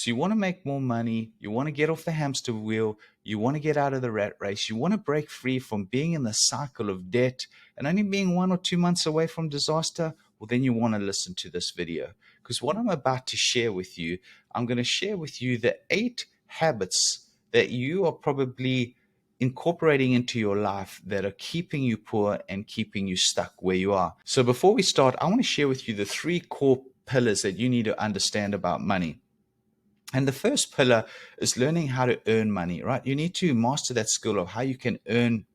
So you want to make more money. You want to get off the hamster wheel. You want to get out of the rat race. You want to break free from being in the cycle of debt and only being 1 or 2 months away from disaster. Well, then you want to listen to this video, because what I'm about to share with you, I'm going to share with you the 8 habits that you are probably incorporating into your life that are keeping you poor and keeping you stuck where you are. So before we start, I want to share with you the 3 core pillars that you need to understand about money. And the first pillar is learning how to earn money, right? You need to master that skill of how you can earn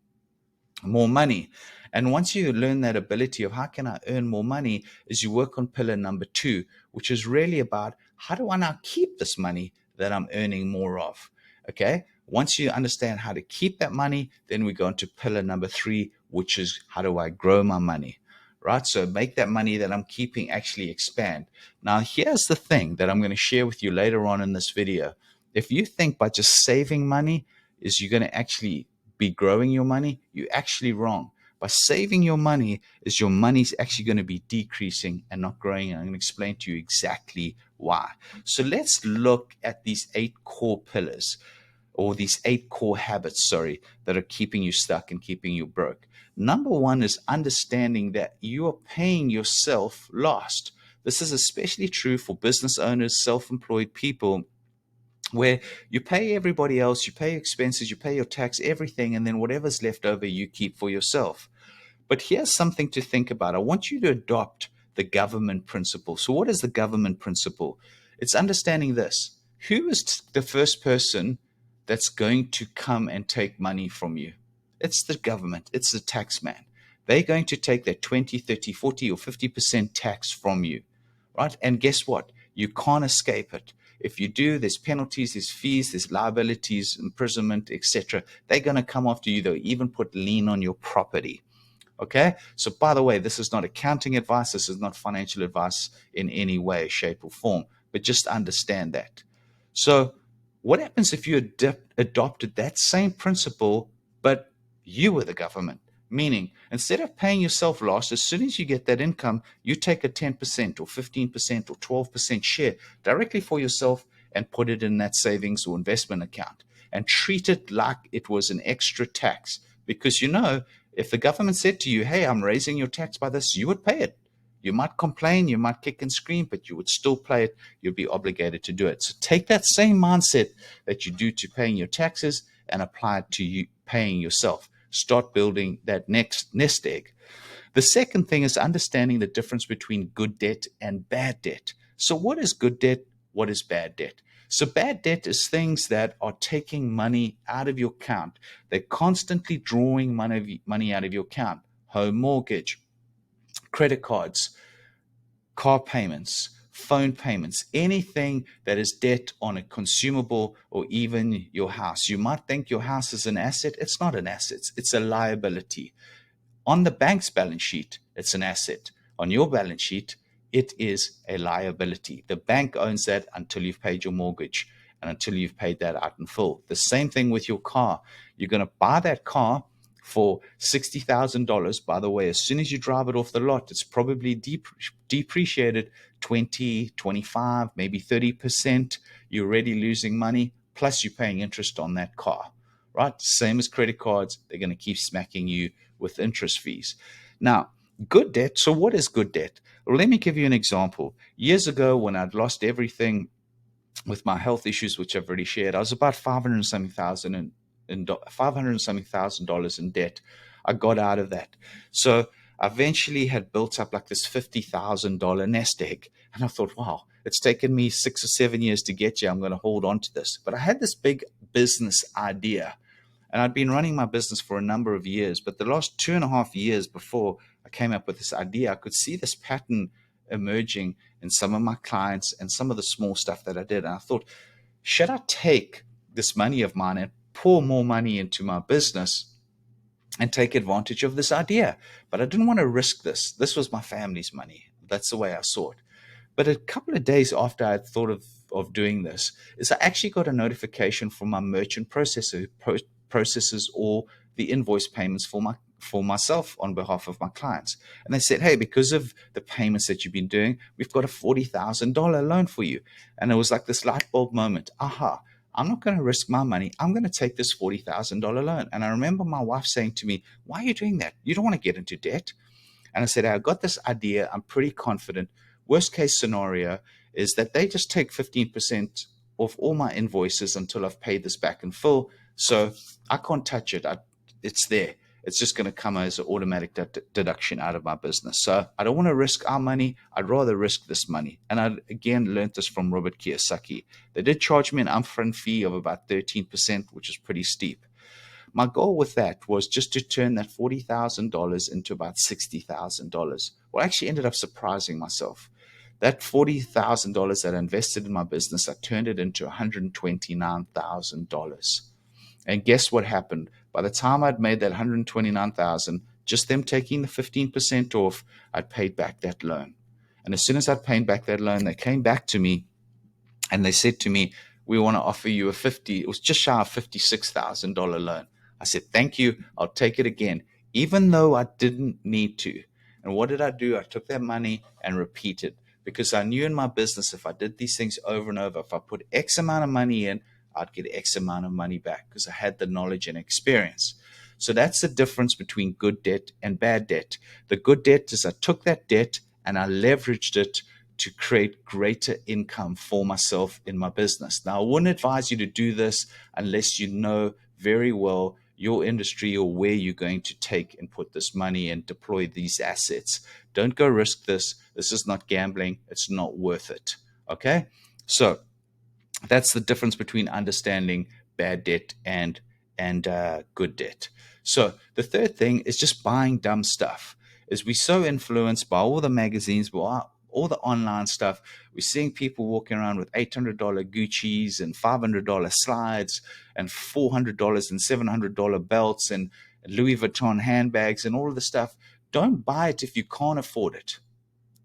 more money. And once you learn that ability of how can I earn more money, is you work on pillar number 2, which is really about how do I now keep this money that I'm earning more of? Okay. Once you understand how to keep that money, then we go into pillar number 3, which is how do I grow my money? Right. So make that money that I'm keeping actually expand. Now, here's the thing that I'm going to share with you later on in this video. If you think by just saving money is you're going to actually be growing your money, you're actually wrong. By saving your money is your money's actually going to be decreasing and not growing. And I'm going to explain to you exactly why. So let's look at these 8 core pillars, or these 8 core habits, that are keeping you stuck and keeping you broke. Number 1 is understanding that you are paying yourself last. This is especially true for business owners, self-employed people, where you pay everybody else, you pay expenses, you pay your tax, everything, and then whatever's left over you keep for yourself. But here's something to think about. I want you to adopt the government principle. So what is the government principle? It's understanding this. Who is the first person that's going to come and take money from you? It's the government. It's the tax man. They're going to take that 20, 30, 40, or 50% tax from you, right? And guess what? You can't escape it. If you do, there's penalties, there's fees, there's liabilities, imprisonment, etc. They're going to come after you. They'll even put lien on your property. Okay. So by the way, this is not accounting advice. This is not financial advice in any way, shape, or form, but just understand that. So what happens if you adopted that same principle, but you were the government? Meaning, instead of paying yourself last, as soon as you get that income, you take a 10% or 15% or 12% share directly for yourself and put it in that savings or investment account and treat it like it was an extra tax. Because if the government said to you, hey, I'm raising your tax by this, you would pay it. You might complain, you might kick and scream, but you would still pay it. You'd be obligated to do it. So take that same mindset that you do to paying your taxes and apply it to you paying yourself. Start building that next nest egg. The second thing is understanding the difference between good debt and bad debt. So what is good debt? What is bad debt? So bad debt is things that are taking money out of your account. They're constantly drawing money out of your account. Home mortgage, credit cards, car payments, phone payments, anything that is debt on a consumable, or even your house. You might think your house is an asset. It's not an asset. It's a liability. On the bank's balance sheet, it's an asset. On your balance sheet, it is a liability. The bank owns that until you've paid your mortgage and until you've paid that out in full. The same thing with your car. You're going to buy that car for $60,000. By the way, as soon as you drive it off the lot, it's probably depreciated 20, 25, maybe 30%. You're already losing money, plus you're paying interest on that car, right? Same as credit cards. They're going to keep smacking you with interest fees. Now, good debt. So what is good debt? Well, let me give you an example. Years ago, when I'd lost everything with my health issues, which I've already shared, I was about $500,000 in debt. I got out of that. So I eventually had built up like this $50,000 nest egg. And I thought, wow, it's taken me 6 or 7 years to get here. I'm going to hold on to this. But I had this big business idea. And I'd been running my business for a number of years. But the last 2.5 years before I came up with this idea, I could see this pattern emerging in some of my clients and some of the small stuff that I did. And I thought, should I take this money of mine and pour more money into my business and take advantage of this idea? But I didn't want to risk this. This was my family's money. That's the way I saw it. But a couple of days after I had thought of doing this, is I actually got a notification from my merchant processor who processes all the invoice payments for for myself on behalf of my clients. And they said, hey, because of the payments that you've been doing, we've got a $40,000 loan for you. And it was like this light bulb moment. Aha, I'm not going to risk my money. I'm going to take this $40,000 loan. And I remember my wife saying to me, why are you doing that? You don't want to get into debt. And I said, I got this idea. I'm pretty confident. Worst case scenario is that they just take 15% off all my invoices until I've paid this back in full. So I can't touch it. It's there. It's just going to come as an automatic deduction out of my business. So I don't want to risk our money. I'd rather risk this money. And I, again, learned this from Robert Kiyosaki. They did charge me an upfront fee of about 13%, which is pretty steep. My goal with that was just to turn that $40,000 into about $60,000. Well, I actually ended up surprising myself. That $40,000 that I invested in my business, I turned it into $129,000. And guess what happened? By the time I'd made that $129,000, just them taking the 15% off, I'd paid back that loan. And as soon as I'd paid back that loan, they came back to me and they said to me, we want to offer you it was just shy of $56,000 loan. I said, thank you. I'll take it again, even though I didn't need to. And what did I do? I took that money and repeated, because I knew in my business, if I did these things over and over, if I put X amount of money in, I'd get X amount of money back because I had the knowledge and experience. So that's the difference between good debt and bad debt. The good debt is I took that debt and I leveraged it to create greater income for myself in my business. Now, I wouldn't advise you to do this unless you know very well your industry or where you're going to take and put this money and deploy these assets. Don't go risk this. This is not gambling. It's not worth it. Okay? So that's the difference between understanding bad debt and good debt. So the third thing is just buying dumb stuff. Is we so influenced by all the magazines, by all the online stuff. We're seeing people walking around with $800 Gucci's and $500 slides and $400 and $700 belts and Louis Vuitton handbags and all of the stuff. Don't buy it if you can't afford it.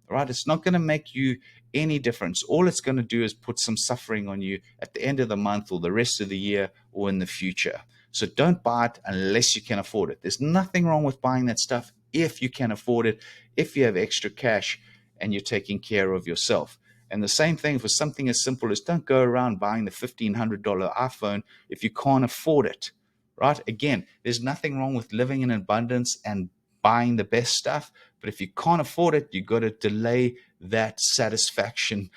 Right? It's not going to make you any difference. All it's going to do is put some suffering on you at the end of the month or the rest of the year or in the future. So don't buy it unless you can afford it. There's nothing wrong with buying that stuff if you can afford it, if you have extra cash and you're taking care of yourself. And the same thing for something as simple as don't go around buying the $1,500 iPhone if you can't afford it. Right? Again, there's nothing wrong with living in abundance and buying the best stuff. But if you can't afford it, you got to delay that satisfaction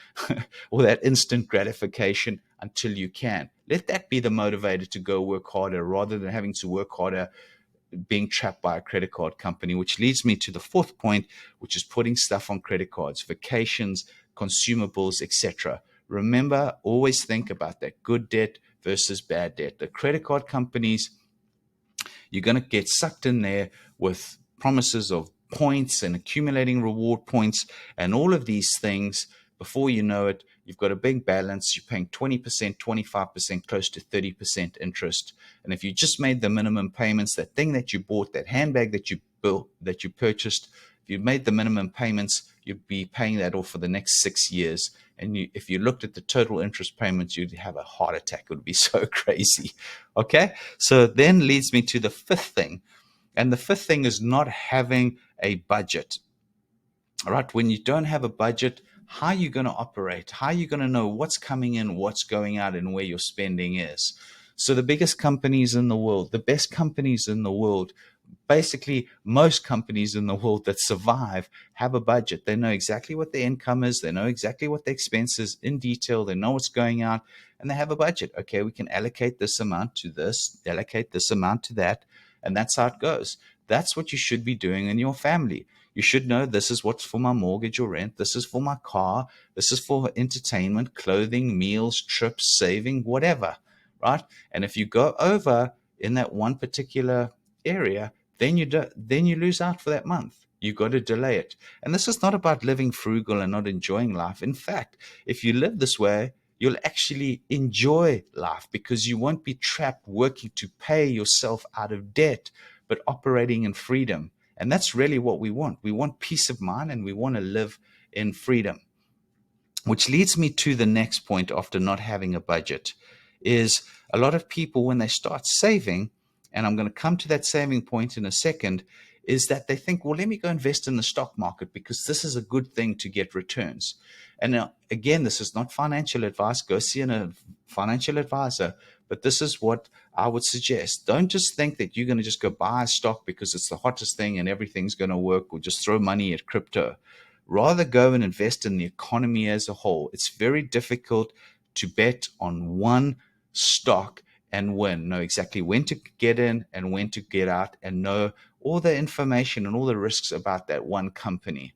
or that instant gratification until you can. Let that be the motivator to go work harder rather than having to work harder being trapped by a credit card company, which leads me to the fourth point, which is putting stuff on credit cards, vacations, consumables, etc. Remember, always think about that good debt versus bad debt. The credit card companies, you're going to get sucked in there with promises of points and accumulating reward points and all of these things. Before you know it, you've got a big balance. You're paying 20%, 25%, close to 30% interest. And if you just made the minimum payments, that thing that you bought, that handbag that you built, that you purchased, if you made the minimum payments, you'd be paying that off for the next 6 years. And if you looked at the total interest payments, you'd have a heart attack. It would be so crazy. Okay? So then leads me to the fifth thing. And the fifth thing is not having a budget. All right? When you don't have a budget, how are you going to operate? How are you going to know what's coming in, what's going out, and where your spending is? So the biggest companies in the world, the best companies in the world, basically most companies in the world that survive have a budget. They know exactly what their income is. They know exactly what their expense is in detail. They know what's going out, and they have a budget. Okay, we can allocate this amount to this, allocate this amount to that, and that's how it goes. That's what you should be doing in your family. You should know this is what's for my mortgage or rent. This is for my car. This is for entertainment, clothing, meals, trips, saving, whatever, right? And if you go over in that one particular area, then you lose out for that month. You've got to delay it. And this is not about living frugal and not enjoying life. In fact, if you live this way, you'll actually enjoy life because you won't be trapped working to pay yourself out of debt, but operating in freedom. And that's really what we want. We want peace of mind and we want to live in freedom. Which leads me to the next point after not having a budget is a lot of people, when they start saving and I'm going to come to that saving point in a second, is that they think, well, let me go invest in the stock market because this is a good thing to get returns. And now, again, this is not financial advice. Go see a financial advisor. But this is what I would suggest. Don't just think that you're going to just go buy a stock because it's the hottest thing and everything's going to work, or just throw money at crypto. Rather go and invest in the economy as a whole. It's very difficult to bet on one stock and win. Know exactly when to get in and when to get out, and know all the information and all the risks about that one company,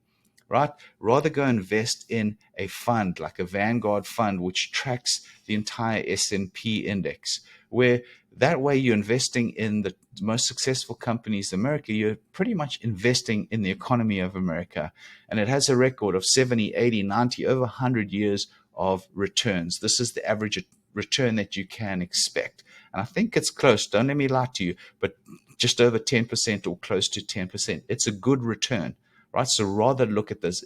right? Rather go invest in a fund like a Vanguard fund, which tracks the entire S&P index, where that way you're investing in the most successful companies in America. You're pretty much investing in the economy of America. And it has a record of 70, 80, 90, over 100 years of returns. This is the average return that you can expect. And I think it's close, don't let me lie to you, but just over 10% or close to 10%. It's a good return, right? So rather look at those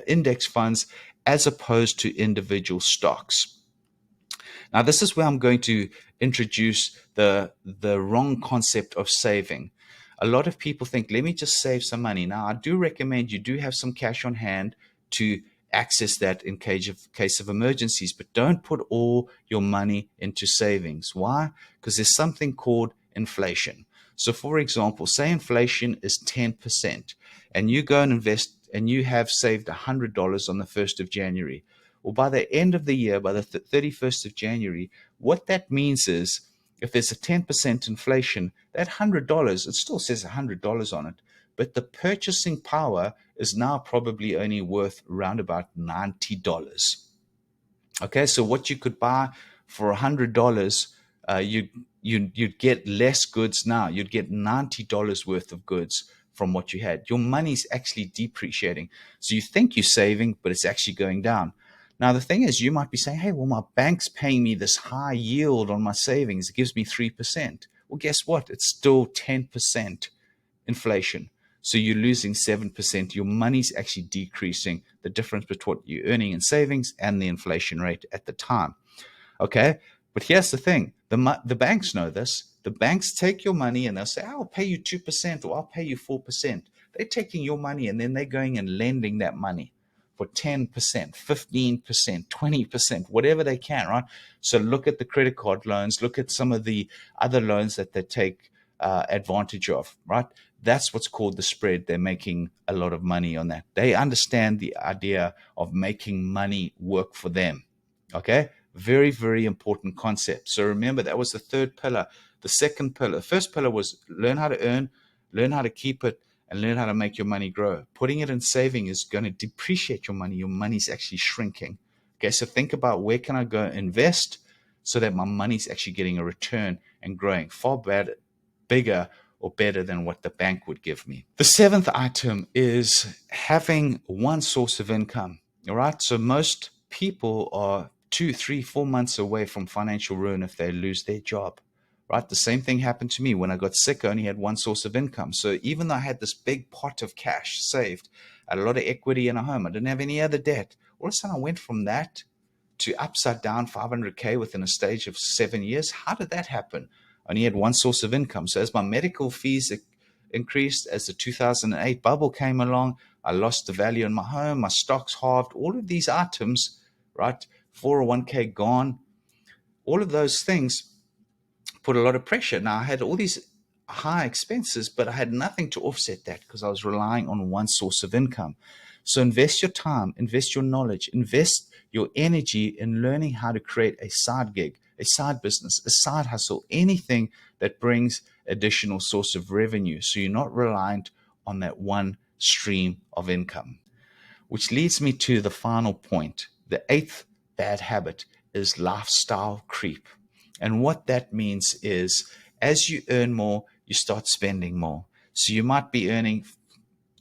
index funds as opposed to individual stocks. Now, this is where I'm going to introduce the wrong concept of saving. A lot of people think, let me just save some money. Now, I do recommend you do have some cash on hand to access that in case of emergencies, but don't put all your money into savings. Why? Because there's something called inflation. So, for example, say inflation is 10%, and you go and invest and you have saved $100 on the 1st of January. Well, by the end of the year, by the 31st of January, what that means is if there's a 10% inflation, that $100, it still says $100 on it, but the purchasing power is now probably only worth around about $90. Okay, so what you could buy for $100, you'd get less goods now. You'd get $90 worth of goods from what you had. Your money's actually depreciating. So you think you're saving, but it's actually going down. Now, the thing is, you might be saying, hey, well, my bank's paying me this high yield on my savings. It gives me 3%. Well, guess what? It's still 10% inflation. So you're losing 7%. Your money's actually decreasing, the difference between what you're earning in savings and the inflation rate at the time. Okay. But here's the thing. The banks know this. The banks take your money and they'll say, I'll pay you 2% or I'll pay you 4%. They're taking your money and then they're going and lending that money for 10%, 15%, 20%, whatever they can, right? So look at the credit card loans, look at some of the other loans that they take advantage of, right? That's what's called the spread. They're making a lot of money on that. They understand the idea of making money work for them. Okay? Very, very important concept. So remember, that was the third pillar. The second pillar, the first pillar was learn how to earn, learn how to keep it, and learn how to make your money grow. Putting it in saving is going to depreciate your money. Your money's actually shrinking. Okay, so think about where can I go invest so that my money's actually getting a return and growing far better, bigger or better than what the bank would give me. The seventh item is having one source of income. All right, so most people are 2, 3, 4 months away from financial ruin if they lose their job. Right? The same thing happened to me. When I got sick, I only had one source of income. So even though I had this big pot of cash saved, I had a lot of equity in a home, I didn't have any other debt. All of a sudden, I went from that to upside down 500K within a stage of 7 years. How did that happen? I only had one source of income. So as my medical fees increased, as the 2008 bubble came along, I lost the value in my home, my stocks halved, all of these items, right? 401K gone, all of those things put a lot of pressure. Now I had all these high expenses, but I had nothing to offset that because I was relying on one source of income. So invest your time, invest your knowledge, invest your energy in learning how to create a side gig, a side business, a side hustle, anything that brings additional source of revenue. So you're not reliant on that one stream of income. Which leads me to the final point. The eighth bad habit is lifestyle creep. And what that means is as you earn more, you start spending more. So you might be earning,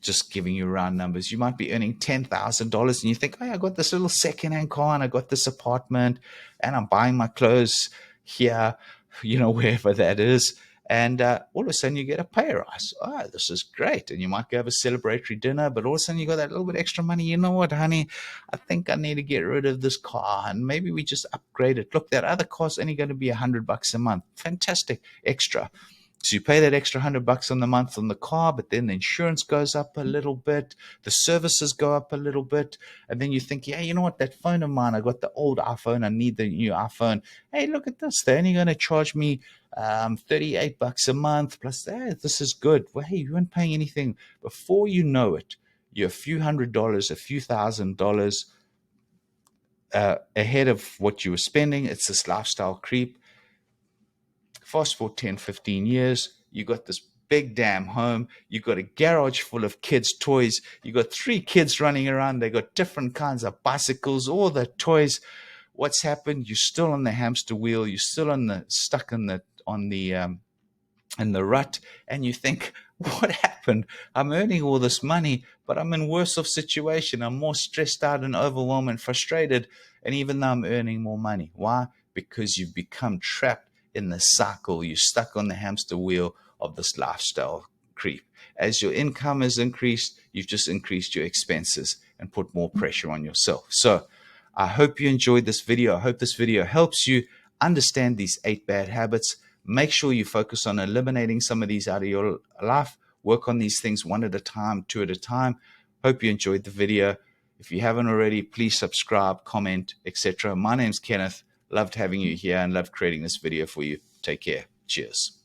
just giving you round numbers, you might be earning $10,000 and you think, oh, I got this little secondhand car and I got this apartment and I'm buying my clothes here, wherever that is. And all of a sudden you get a pay rise. Oh, this is great. And you might go have a celebratory dinner, but all of a sudden you got that little bit extra money. You know what, honey? I think I need to get rid of this car and maybe we just upgrade it. Look, that other car's only going to be $100 a month. Fantastic extra. So you pay that extra $100 on the month on the car, but then the insurance goes up a little bit, the services go up a little bit, and then you think, yeah, you know what, that phone of mine, I got the old iPhone, I need the new iPhone. Hey, look at this, they're only going to charge me $38 a month plus. Hey, this is good. Well, hey, you weren't paying anything. Before you know it, you're a few $100s, a few $1,000s ahead of what you were spending. It's this lifestyle creep. Fast forward 10, 15 years, you got this big damn home. You got a garage full of kids' toys. You got 3 kids running around. They got different kinds of bicycles, all the toys. What's happened? You're still on the hamster wheel. You're still stuck in the rut, and you think, what happened? I'm earning all this money, but I'm in worse off situation. I'm more stressed out and overwhelmed and frustrated, and even though I'm earning more money. Why? Because you've become trapped in the cycle. You're stuck on the hamster wheel of this lifestyle creep. As your income has increased, you've just increased your expenses and put more pressure on yourself. So I hope you enjoyed this video. I hope this video helps you understand these 8 bad habits. Make sure you focus on eliminating some of these out of your life. Work on these things 1 at a time, 2 at a time. Hope you enjoyed the video. If you haven't already, please subscribe, comment, etc. My name's Kenneth. Loved having you here and loved creating this video for you. Take care. Cheers.